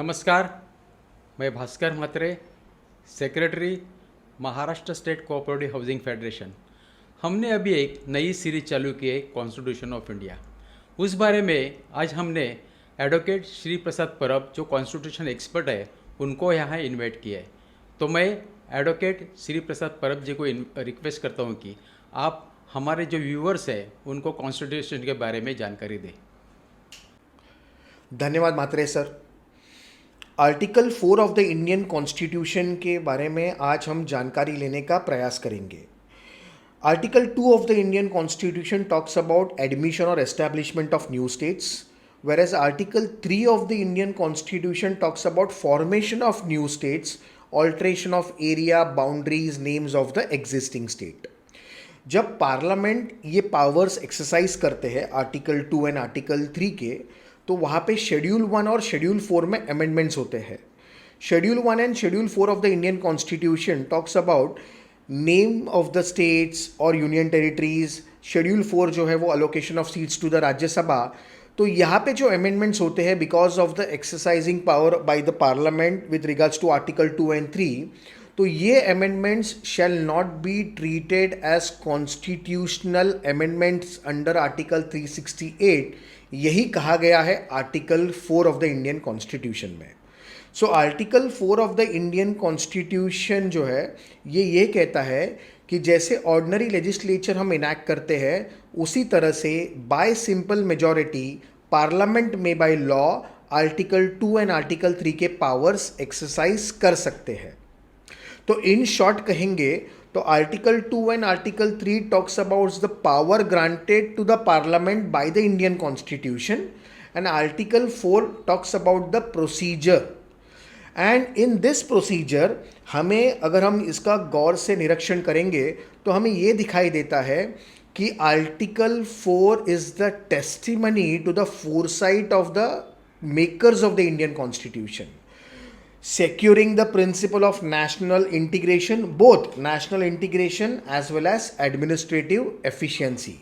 नमस्कार, मैं Bhaskar Mhatre, secretary Maharashtra state cooperative housing federation. हमने अभी एक नई सीरीज चालू की है कॉन्स्टिट्यूशन ऑफ इंडिया। उस बारे में आज हमने एडवोकेट श्री प्रसाद परब जो कॉन्स्टिट्यूशन एक्सपर्ट है उनको यहाँ इनवाइट किया है। तो मैं एडवोकेट श्री प्रसाद परब जी को रिक्वेस्ट करता हूँ कि आप हमारे जो व्यूअर्स हैं उनको कॉन्स्टिट्यूशन के बारे में जानकारी दें। धन्यवाद Matre sir. Article 4 of the Indian constitution के बारे में आज हम जानकारी लेने का प्रयास करेंगे। Article 2 of the Indian constitution talks about admission और establishment of new states, whereas article 3 of the Indian constitution talks about formation of new states, alteration of area, boundaries, names of the existing state. जब parliament ये powers exercise करते हैं article 2 and article 3 के, तो वहाँ पे schedule 1 और schedule 4 में अमेंडमेंट्स होते हैं। Schedule 1 and schedule 4 of the Indian constitution talks about name of the states और यूनियन टेरिटरीज। शेड्यूल 4 जो है वो allocation of seats to the Rajya Sabha. तो यहाँ पे जो अमेंडमेंट्स होते हैं because of the exercising power by the parliament with regards to article 2 and 3, तो ये amendments shall not be treated as constitutional amendments under article 368। यही कहा गया है article 4 of the Indian constitution में। So article 4 of the Indian constitution जो है ये कहता है कि जैसे ऑर्डिनरी लेजिस्लेचर हम इनैक्ट करते हैं उसी तरह से बाय सिंपल मेजॉरिटी पार्लियामेंट में by law article 2 and article 3 के पावर्स एक्सरसाइज कर सकते हैं। तो इन शॉर्ट कहेंगे तो article 2 and article 3 talks about the power granted to the parliament by the Indian constitution, and article 4 talks about the procedure. And in this procedure हमें, अगर हम इसका गौर से निरीक्षण करेंगे तो हमें ये दिखाई देता है कि article 4 is the testimony to the foresight of the makers of the Indian constitution, securing the principle of national integration, both national integration as well as administrative efficiency.